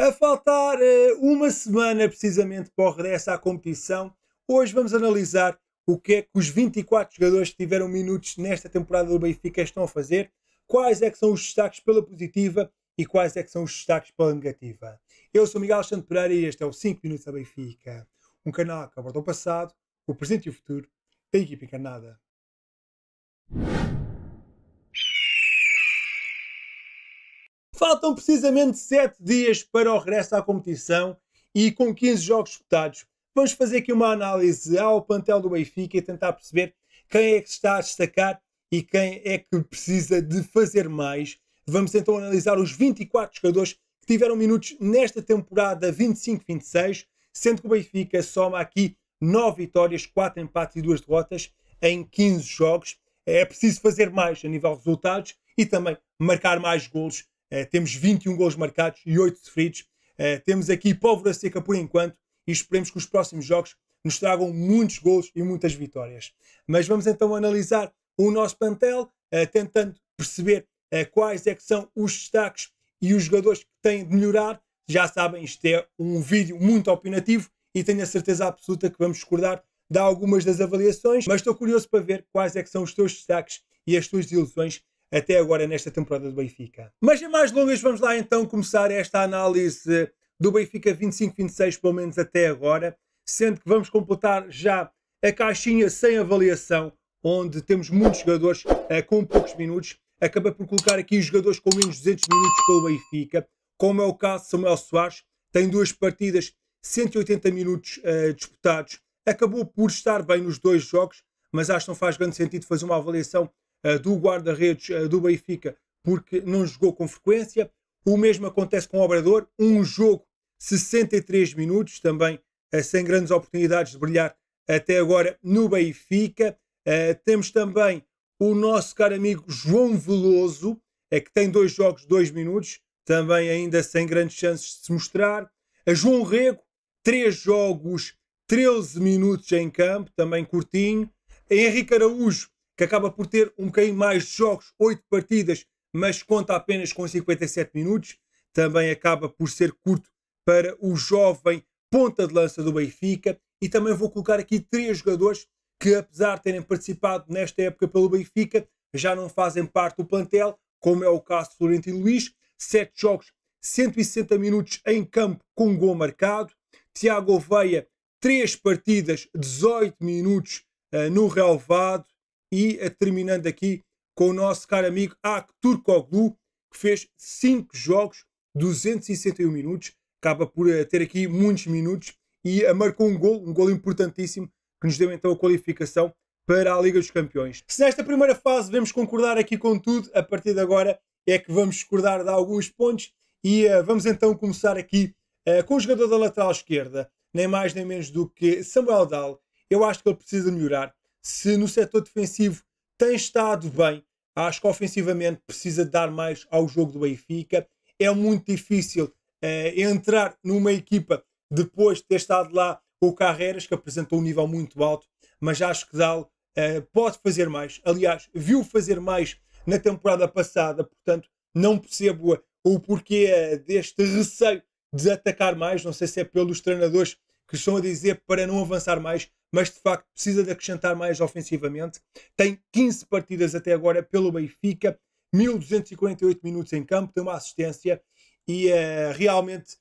A faltar uma semana precisamente para o regresso à competição, hoje vamos analisar o que é que os 24 jogadores que tiveram minutos nesta temporada do Benfica estão a fazer, quais é que são os destaques pela positiva e quais é que são os destaques pela negativa. Eu sou Miguel Alexandre Pereira e este é o 5 Minutos a Benfica, um canal que aborda o passado, o presente e o futuro da equipa encarnada. Faltam precisamente 7 dias para o regresso à competição e com 15 jogos disputados, vamos fazer aqui uma análise ao plantel do Benfica e tentar perceber quem é que está a destacar e quem é que precisa de fazer mais. Vamos então analisar os 24 jogadores que tiveram minutos nesta temporada 25-26, sendo que o Benfica soma aqui 9 vitórias, 4 empates e 2 derrotas em 15 jogos. É preciso fazer mais a nível de resultados e também marcar mais golos. Temos 21 golos marcados e 8 sofridos. Temos aqui pólvora seca por enquanto e esperemos que os próximos jogos nos tragam muitos golos e muitas vitórias. Mas vamos então analisar o nosso plantel, tentando perceber quais é que são os destaques e os jogadores que têm de melhorar. Já sabem, isto é um vídeo muito opinativo e tenho a certeza absoluta que vamos discordar de algumas das avaliações, mas estou curioso para ver quais é que são os teus destaques e as tuas desilusões até agora nesta temporada do Benfica. Mas em mais longas, vamos lá então começar esta análise do Benfica 25-26, pelo menos até agora, sendo que vamos completar já a caixinha sem avaliação, onde temos muitos jogadores com poucos minutos. Acabei por colocar aqui os jogadores com menos de 200 minutos pelo Benfica, como é o caso de Samuel Soares, tem 2 partidas, 180 minutos disputados, acabou por estar bem nos 2 jogos, mas acho que não faz grande sentido fazer uma avaliação do guarda-redes do Benfica, porque não jogou com frequência. O mesmo acontece com o Obrador, um jogo 63 minutos, também sem grandes oportunidades de brilhar até agora no Benfica. Temos também o nosso caro amigo João Veloso, que tem 2 jogos, 2 minutos, também ainda sem grandes chances de se mostrar. João Rego, 3 jogos, 13 minutos em campo, também curtinho. Henrique Araújo, que acaba por ter um bocadinho mais de jogos, 8 partidas, mas conta apenas com 57 minutos. Também acaba por ser curto para o jovem ponta de lança do Benfica. E também vou colocar aqui 3 jogadores que, apesar de terem participado nesta época pelo Benfica, já não fazem parte do plantel, como é o caso de Florentino Luís. 7 jogos, 160 minutos em campo com um gol marcado. Tiago Oveia, 3 partidas, 18 minutos no relevado. E terminando aqui com o nosso caro amigo Aktürkoğlu, que fez 5 jogos, 261 minutos, acaba por ter aqui muitos minutos e marcou um gol importantíssimo que nos deu então a qualificação para a Liga dos Campeões. Se nesta primeira fase devemos concordar aqui com tudo, a partir de agora é que vamos discordar de alguns pontos e vamos então começar aqui com o jogador da lateral esquerda, nem mais nem menos do que Samuel Dahl. Eu acho que ele precisa melhorar. Se no setor defensivo tem estado bem, acho que ofensivamente precisa dar mais ao jogo do Benfica. É muito difícil entrar numa equipa depois de ter estado lá o Carreras, que apresentou um nível muito alto, mas acho que Dahl pode fazer mais. Aliás, viu fazer mais na temporada passada, portanto não percebo o porquê deste receio de atacar mais. Não sei se é pelos treinadores que estão a dizer para não avançar mais, mas de facto precisa de acrescentar mais ofensivamente. Tem 15 partidas até agora pelo Benfica, 1248 minutos em campo, tem uma assistência e realmente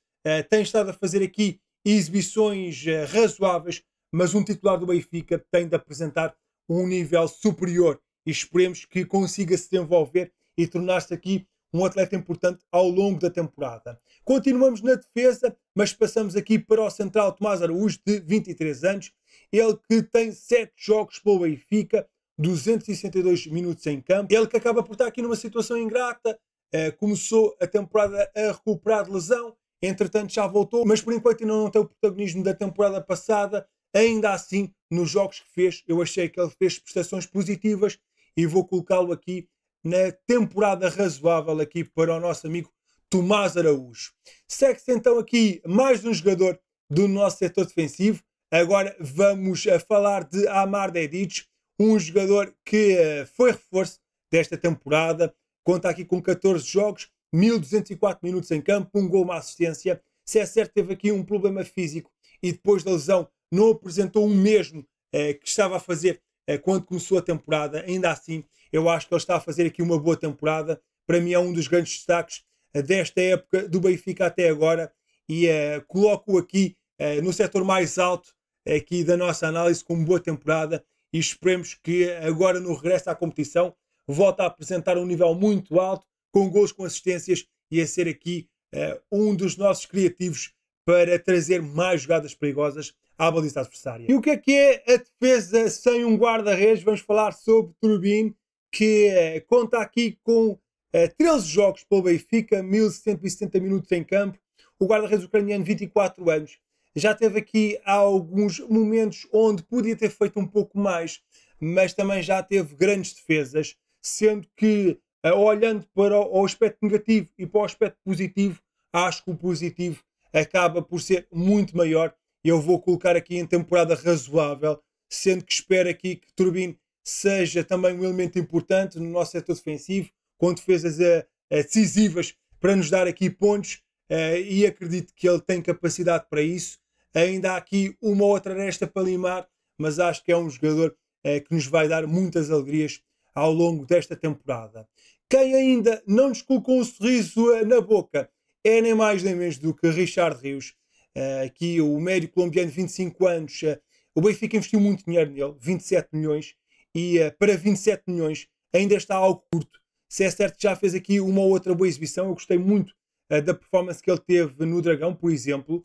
tem estado a fazer aqui exibições razoáveis, mas um titular do Benfica tem de apresentar um nível superior e esperemos que consiga se desenvolver e tornar-se aqui um atleta importante ao longo da temporada. Continuamos na defesa, mas passamos aqui para o central Tomás Araújo, de 23 anos. Ele que tem 7 jogos pelo Benfica, 262 minutos em campo. Ele que acaba por estar aqui numa situação ingrata. Começou a temporada a recuperar de lesão, entretanto já voltou, mas por enquanto ainda não tem o protagonismo da temporada passada. Ainda assim, nos jogos que fez, eu achei que ele fez prestações positivas e vou colocá-lo aqui na temporada razoável aqui para o nosso amigo Tomás Araújo. Segue-se então aqui mais um jogador do nosso setor defensivo. Agora vamos a falar de Amar Dedić, um jogador que foi reforço desta temporada. Conta aqui com 14 jogos, 1204 minutos em campo, um gol, uma assistência. Se é certo, teve aqui um problema físico e depois da lesão não apresentou o mesmo que estava a fazer quando começou a temporada. Ainda assim, eu acho que ele está a fazer aqui uma boa temporada. Para mim é um dos grandes destaques desta época do Benfica até agora e coloco-o aqui no setor mais alto aqui da nossa análise como boa temporada e esperemos que agora no regresso à competição volte a apresentar um nível muito alto, com gols, com assistências e a ser aqui um dos nossos criativos para trazer mais jogadas perigosas à baliza adversária. E o que é a defesa sem um guarda-redes? Vamos falar sobre Turbin, que conta aqui com 13 jogos pelo Benfica, 1170 minutos em campo. O guarda-redes ucraniano, 24 anos. Já teve aqui alguns momentos onde podia ter feito um pouco mais, mas também já teve grandes defesas, sendo que, olhando para o aspecto negativo e para o aspecto positivo, acho que o positivo acaba por ser muito maior. Eu vou colocar aqui em temporada razoável, sendo que espero aqui que Turbin seja também um elemento importante no nosso setor defensivo, com defesas decisivas para nos dar aqui pontos, e acredito que ele tem capacidade para isso. Ainda há aqui uma outra aresta para limar, mas acho que é um jogador que nos vai dar muitas alegrias ao longo desta temporada. Quem ainda não nos colocou um sorriso na boca é nem mais nem menos do que Richard Rios. Aqui o médio colombiano de 25 anos, o Benfica investiu muito dinheiro nele, 27 milhões, e para 27 milhões ainda está algo curto. Se é certo que já fez aqui uma ou outra boa exibição, eu gostei muito da performance que ele teve no Dragão, por exemplo,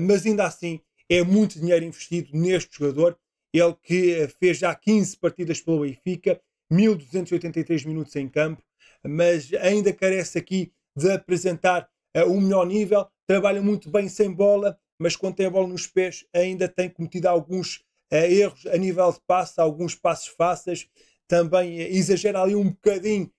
mas ainda assim é muito dinheiro investido neste jogador. Ele que fez já 15 partidas pelo Benfica, 1283 minutos em campo, mas ainda carece aqui de apresentar o melhor nível. Trabalha muito bem sem bola, mas quando tem a bola nos pés ainda tem cometido alguns erros a nível de passe, alguns passos fáceis. Também exagera ali um bocadinho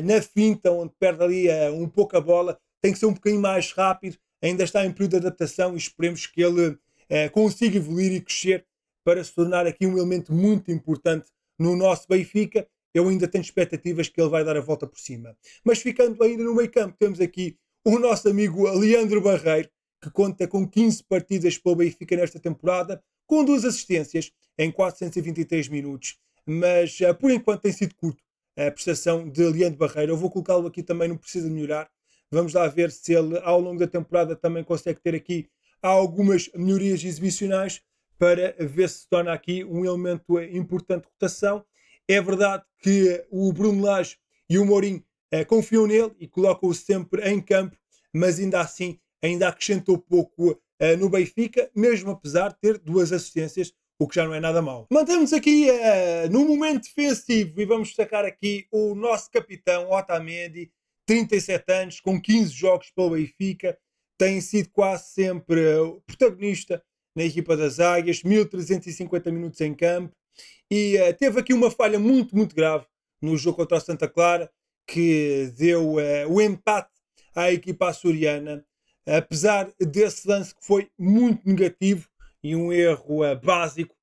na finta, onde perde ali um pouco a bola. Tem que ser um bocadinho mais rápido. Ainda está em período de adaptação e esperemos que ele consiga evoluir e crescer para se tornar aqui um elemento muito importante no nosso Benfica. Eu ainda tenho expectativas que ele vai dar a volta por cima. Mas ficando ainda no meio campo, temos aqui o nosso amigo Leandro Barreiro, que conta com 15 partidas pelo Benfica nesta temporada, com 2 assistências em 423 minutos. Mas por enquanto tem sido curto a prestação de Leandro Barreiro. Eu vou colocá-lo aqui também, não precisa de melhorar. Vamos lá ver se ele ao longo da temporada também consegue ter aqui algumas melhorias exibicionais para ver se torna aqui um elemento importante de rotação. É verdade que o Bruno Lage e o Mourinho confiam nele e colocam-o sempre em campo, mas ainda assim ainda acrescentou pouco no Benfica, mesmo apesar de ter 2 assistências, o que já não é nada mau. Mantemos aqui no momento defensivo e vamos destacar aqui o nosso capitão Otamendi, 37 anos, com 15 jogos pelo Benfica, tem sido quase sempre protagonista na equipa das Águias, 1350 minutos em campo, e teve aqui uma falha muito, muito grave no jogo contra o Santa Clara, que deu o empate à equipa açoriana, apesar desse lance que foi muito negativo e um erro básico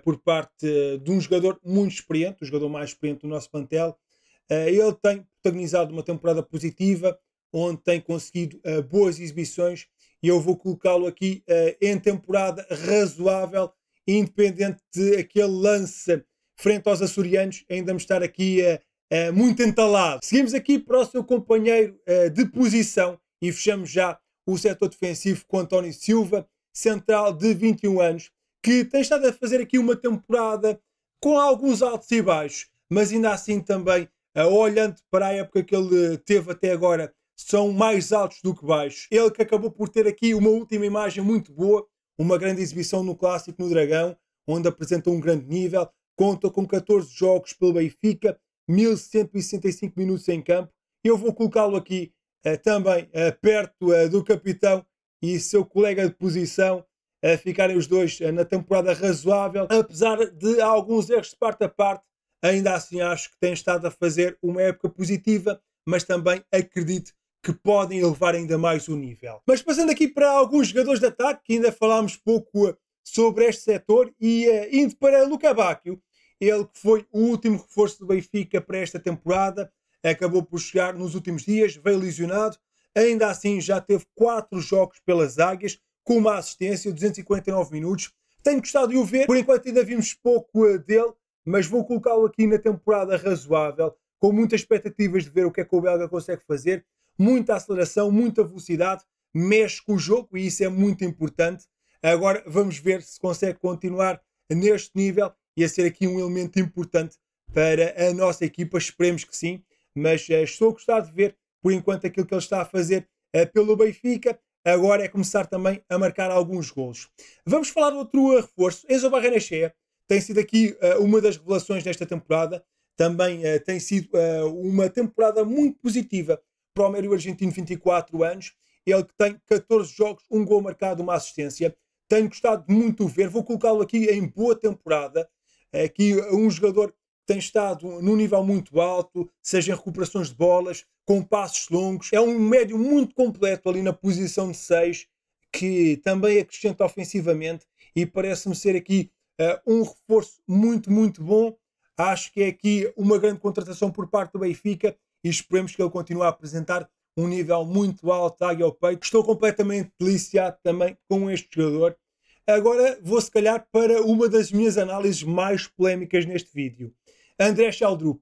por parte de um jogador muito experiente, o jogador mais experiente do nosso plantel. Ele tem protagonizado uma temporada positiva, onde tem conseguido boas exibições, e eu vou colocá-lo aqui em temporada razoável, independente de aquele lance frente aos açorianos ainda me estar aqui muito entalado. Seguimos aqui para o seu companheiro de posição e fechamos já o setor defensivo com António Silva, central de 21 anos, que tem estado a fazer aqui uma temporada com alguns altos e baixos, mas ainda assim também, olhando para a época que ele teve até agora, são mais altos do que baixos. Ele que acabou por ter aqui uma última imagem muito boa, uma grande exibição no Clássico no Dragão, onde apresentou um grande nível, conta com 14 jogos pelo Benfica, 1165 minutos em campo. Eu vou colocá-lo aqui também perto do capitão e seu colega de posição, ficarem os dois na temporada razoável, apesar de alguns erros de parte a parte. Ainda assim acho que tem estado a fazer uma época positiva, mas também acredito que podem elevar ainda mais o nível. Mas passando aqui para alguns jogadores de ataque, que ainda falámos pouco sobre este setor, e indo para Luca Bacchio, ele que foi o último reforço do Benfica para esta temporada, acabou por chegar nos últimos dias, veio lesionado, Ainda assim, já teve 4 jogos pelas Águias, com uma assistência, 249 minutos. Tenho gostado de o ver, por enquanto ainda vimos pouco dele, mas vou colocá-lo aqui na temporada razoável, com muitas expectativas de ver o que é que o belga consegue fazer. Muita aceleração, muita velocidade, mexe com o jogo e isso é muito importante. Agora vamos ver se consegue continuar neste nível e a ser aqui um elemento importante para a nossa equipa. Esperemos que sim, mas estou a gostar de ver por enquanto aquilo que ele está a fazer pelo Benfica. Agora é começar também a marcar alguns golos. Vamos falar de outro reforço. Enzo Barrenechea tem sido aqui uma das revelações desta temporada. Também tem sido uma temporada muito positiva para o médio argentino, 24 anos. Ele que tem 14 jogos, um gol marcado, uma assistência. Tenho gostado muito de ver. Vou colocá-lo aqui em boa temporada. Aqui um jogador que tem estado num nível muito alto, seja em recuperações de bolas, com passos longos. É um médio muito completo ali na posição de 6, que também acrescenta ofensivamente e parece-me ser aqui um reforço muito, muito bom. Acho que é aqui uma grande contratação por parte do Benfica e esperemos que ele continue a apresentar um nível muito alto, águia ao peito. Estou completamente deliciado também com este jogador. Agora vou se calhar para uma das minhas análises mais polémicas neste vídeo. André Sheldrup.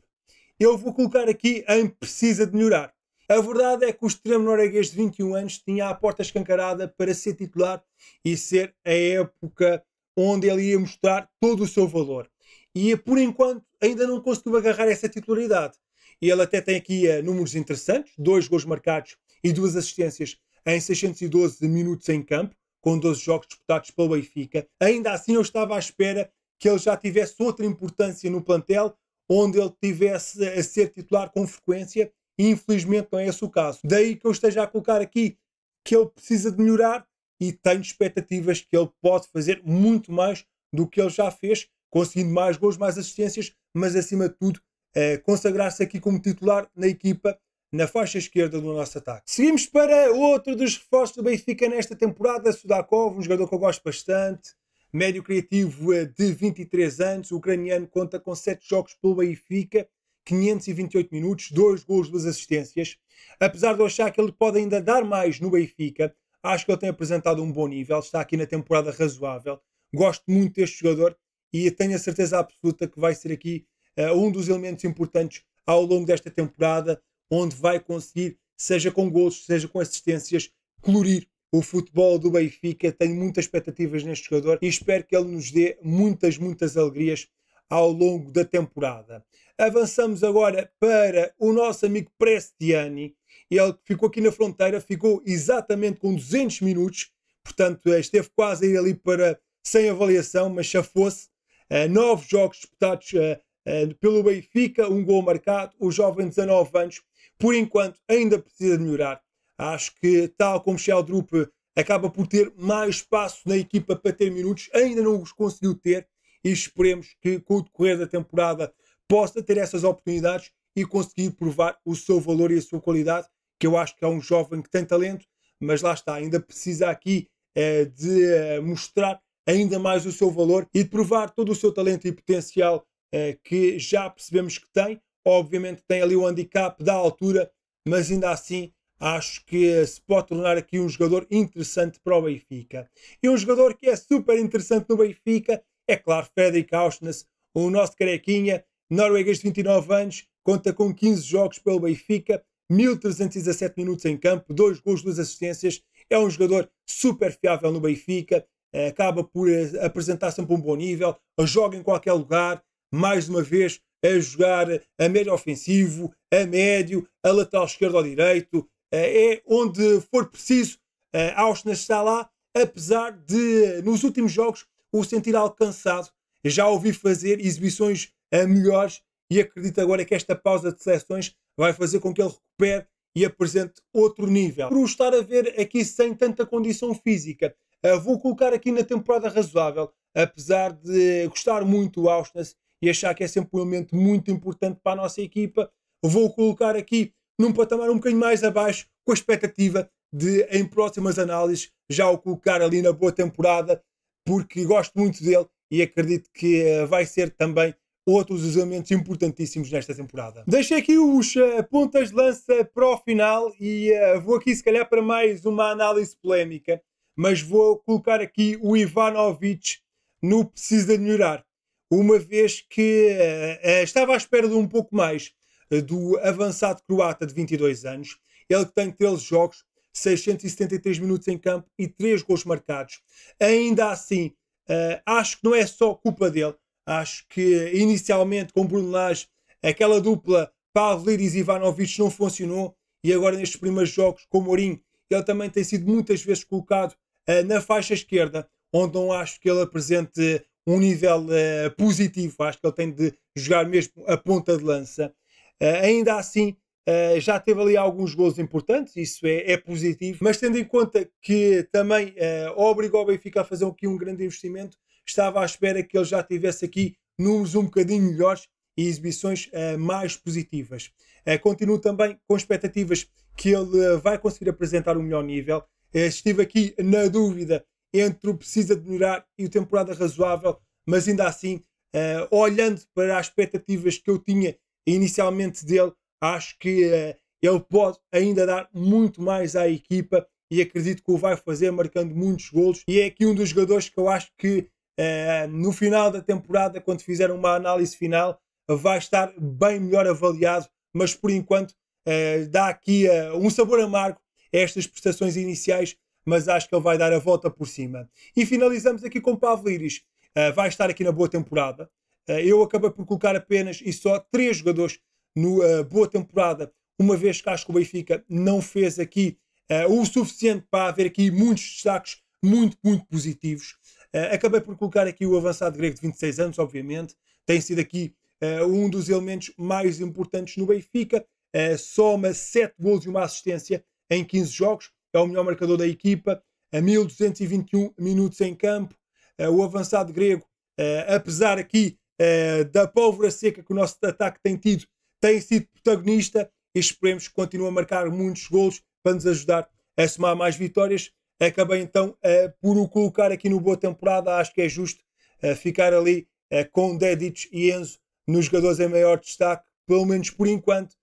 Eu vou colocar aqui em precisa de melhorar. A verdade é que o extremo norueguês de 21 anos tinha a porta escancarada para ser titular e ser a época onde ele ia mostrar todo o seu valor. E por enquanto ainda não conseguiu agarrar essa titularidade. Ele até tem aqui números interessantes, 2 gols marcados e 2 assistências em 612 minutos em campo, com 12 jogos disputados pelo Benfica. Ainda assim eu estava à espera que ele já tivesse outra importância no plantel, onde ele tivesse a ser titular com frequência, e infelizmente não é esse o caso. Daí que eu esteja a colocar aqui que ele precisa de melhorar e tenho expectativas que ele pode fazer muito mais do que ele já fez, conseguindo mais gols, mais assistências, mas acima de tudo consagrar-se aqui como titular na equipa, na faixa esquerda do nosso ataque. Seguimos para outro dos reforços do Benfica nesta temporada, Sudakov, um jogador que eu gosto bastante, médio criativo de 23 anos, o ucraniano conta com 7 jogos pelo Benfica, 528 minutos, 2 gols, 2 assistências. Apesar de eu achar que ele pode ainda dar mais no Benfica, acho que ele tem apresentado um bom nível, está aqui na temporada razoável. Gosto muito deste jogador e tenho a certeza absoluta que vai ser aqui um dos elementos importantes ao longo desta temporada, onde vai conseguir, seja com gols, seja com assistências, colorir o futebol do Benfica. Tenho muitas expectativas neste jogador e espero que ele nos dê muitas, muitas alegrias ao longo da temporada. Avançamos agora para o nosso amigo Prestiani. Ele ficou aqui na fronteira, ficou exatamente com 200 minutos, portanto esteve quase a ir ali para sem avaliação, mas chafou-se. 9 jogos disputados pelo Benfica, um gol marcado, o jovem de 19 anos, por enquanto ainda precisa de melhorar. Acho que, tal como Sheldrup acaba por ter mais espaço na equipa para ter minutos, ainda não os conseguiu ter e esperemos que com o decorrer da temporada possa ter essas oportunidades e conseguir provar o seu valor e a sua qualidade, que eu acho que é um jovem que tem talento, mas lá está, ainda precisa aqui de mostrar ainda mais o seu valor e de provar todo o seu talento e potencial que já percebemos que tem. Obviamente tem ali o handicap da altura, mas ainda assim acho que se pode tornar aqui um jogador interessante para o Benfica. E um jogador que é super interessante no Benfica é, claro, Fredrik Aursnes, o nosso carequinha, norueguês de 29 anos, conta com 15 jogos pelo Benfica, 1317 minutos em campo, 2 gols, 2 assistências. É um jogador super fiável no Benfica, acaba por apresentar sempre um bom nível, joga em qualquer lugar, mais uma vez a jogar a médio ofensivo, a médio, a lateral esquerdo ou direito, é onde for preciso. Aursnes está lá, apesar de nos últimos jogos o sentir alcançado. Já ouvi fazer exibições melhores e acredito agora que esta pausa de seleções vai fazer com que ele recupere e apresente outro nível. Por o estar a ver aqui sem tanta condição física, vou colocar aqui na temporada razoável, apesar de gostar muito do Aursnes e achar que é sempre um elemento muito importante para a nossa equipa. Vou colocar aqui num patamar um bocadinho mais abaixo, com a expectativa de, em próximas análises, já o colocar ali na boa temporada, porque gosto muito dele e acredito que vai ser também outros elementos importantíssimos nesta temporada. Deixei aqui os pontas de lança para o final e vou aqui se calhar para mais uma análise polémica, mas vou colocar aqui o Ivanovic no precisa de melhorar, uma vez que estava à espera de um pouco mais do avançado croata de 22 anos, ele que tem 13 jogos, 673 minutos em campo e 3 gols marcados. Ainda assim, acho que não é só culpa dele. Acho que inicialmente com Bruno Lage aquela dupla Pavlidis e Ivanovic não funcionou e agora nestes primeiros jogos com o Mourinho ele também tem sido muitas vezes colocado na faixa esquerda, onde não acho que ele apresente um nível positivo. Acho que ele tem de jogar mesmo a ponta de lança. Ainda assim, já teve ali alguns gols importantes, isso é positivo, mas tendo em conta que também obrigou o Benfica a fazer aqui um grande investimento, estava à espera que ele já tivesse aqui números um bocadinho melhores e exibições mais positivas. Continuo também com expectativas que ele vai conseguir apresentar um melhor nível. Estive aqui na dúvida entre o precisa de melhorar e o temporada razoável, mas ainda assim, olhando para as expectativas que eu tinha inicialmente dele, acho que ele pode ainda dar muito mais à equipa e acredito que o vai fazer marcando muitos golos. E é aqui um dos jogadores que eu acho que no final da temporada, quando fizer uma análise final, vai estar bem melhor avaliado, mas por enquanto dá aqui um sabor amargo a estas prestações iniciais, mas acho que ele vai dar a volta por cima. E finalizamos aqui com Pavlidis. Vai estar aqui na boa temporada. Eu acabei por colocar apenas e só 3 jogadores no boa temporada, uma vez que acho que o Benfica não fez aqui o suficiente para haver aqui muitos destaques muito positivos. Acabei por colocar aqui o avançado grego de 26 anos, obviamente. Tem sido aqui um dos elementos mais importantes no Benfica. Soma 7 golos e uma assistência em 15 jogos. É o melhor marcador da equipa. 1221 minutos em campo. O avançado grego, apesar aqui da pólvora seca que o nosso ataque tem tido, tem sido protagonista e esperemos que continue a marcar muitos golos para nos ajudar a somar mais vitórias. Acabei então por o colocar aqui no boa temporada. Acho que é justo ficar ali com Dedic e Enzo nos jogadores em maior destaque, pelo menos por enquanto,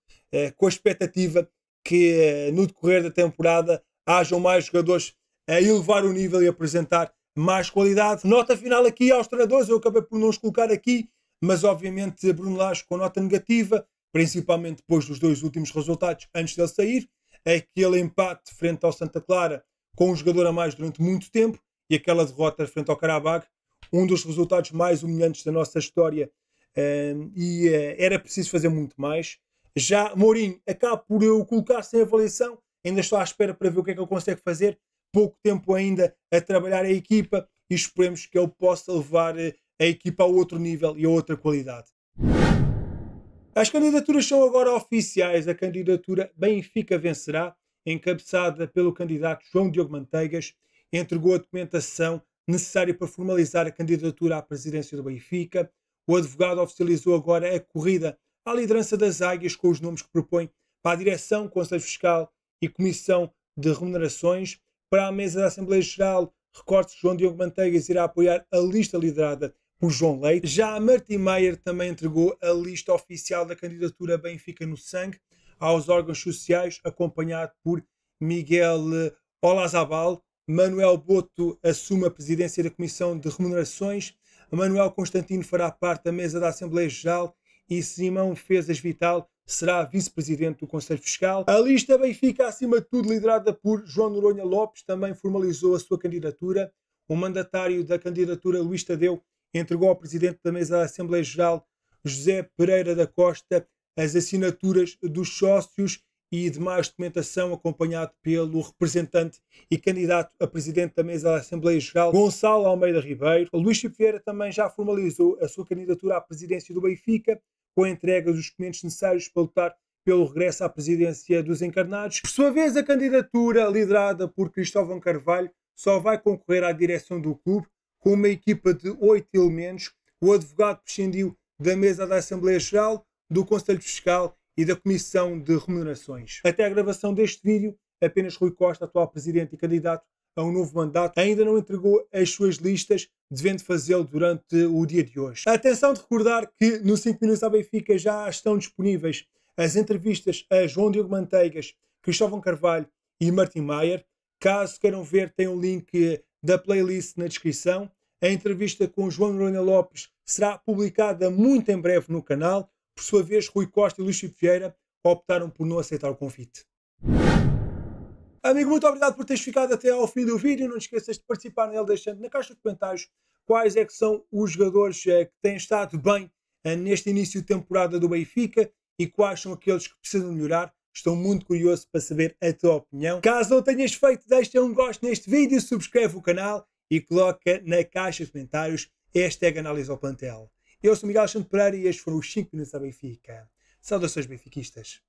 com a expectativa que no decorrer da temporada hajam mais jogadores a elevar o nível e apresentar mais qualidade. Nota final aqui aos treinadores, eu acabei por não os colocar aqui, mas obviamente Bruno Lage com nota negativa, principalmente depois dos 2 últimos resultados antes dele sair, aquele empate frente ao Santa Clara com um jogador a mais durante muito tempo e aquela derrota frente ao Karabag, um dos resultados mais humilhantes da nossa história, e era preciso fazer muito mais. Já Mourinho acaba por eu colocar sem avaliação, ainda estou à espera para ver o que é que ele consegue fazer, pouco tempo ainda a trabalhar a equipa e esperemos que ele possa levar a equipa a outro nível e a outra qualidade. As candidaturas são agora oficiais. A candidatura Benfica Vencerá, encabeçada pelo candidato João Diogo Manteigas, entregou a documentação necessária para formalizar a candidatura à presidência do Benfica. O advogado oficializou agora a corrida à liderança das águias com os nomes que propõe para a direção, Conselho Fiscal e Comissão de Remunerações. Para a mesa da Assembleia Geral, recorde-se que João Diogo Manteigas irá apoiar a lista liderada por João Leite. Já a Martin Meier também entregou a lista oficial da candidatura Benfica no Sangue aos órgãos sociais, acompanhado por Miguel Olazabal. Manuel Boto assume a presidência da Comissão de Remunerações. Manuel Constantino fará parte da mesa da Assembleia Geral e Simão Fezas Vital será vice-presidente do Conselho Fiscal. A lista Benfica, acima de tudo, liderada por João Noronha Lopes, também formalizou a sua candidatura. O mandatário da candidatura, Luís Tadeu, entregou ao presidente da mesa da Assembleia Geral, José Pereira da Costa, as assinaturas dos sócios e demais documentação, acompanhado pelo representante e candidato a presidente da mesa da Assembleia Geral, Gonçalo Almeida Ribeiro. O Luís Chico Vieira também já formalizou a sua candidatura à presidência do Benfica, com a entrega dos documentos necessários para lutar pelo regresso à presidência dos encarnados. Por sua vez, a candidatura liderada por Cristóvão Carvalho só vai concorrer à direção do clube com uma equipa de 8 elementos. O advogado prescindiu da mesa da Assembleia Geral, do Conselho Fiscal e da Comissão de Remunerações. Até a gravação deste vídeo, apenas Rui Costa, atual presidente e candidato a um novo mandato, ainda não entregou as suas listas devendo fazê-lo durante o dia de hoje. Atenção de recordar que no 5 Minutos ao Benfica já estão disponíveis as entrevistas a João Diogo Manteigas, Cristóvão Carvalho e Martim Maier. Caso queiram ver, tem um link da playlist na descrição. A entrevista com João Noronha Lopes será publicada muito em breve no canal. Por sua vez, Rui Costa e Luís Filipe Vieira optaram por não aceitar o convite. Amigo, muito obrigado por teres ficado até ao fim do vídeo. Não te esqueças de participar nele deixando na caixa de comentários quais é que são os jogadores que têm estado bem neste início de temporada do Benfica e quais são aqueles que precisam melhorar. Estou muito curioso para saber a tua opinião. Caso não tenhas feito, deixa um gosto neste vídeo, subscreve o canal e coloca na caixa de comentários #análise ao plantel. Eu sou Miguel Alexandre Pereira e estes foram os 5 Minutos ao Benfica. Saudações benfiquistas.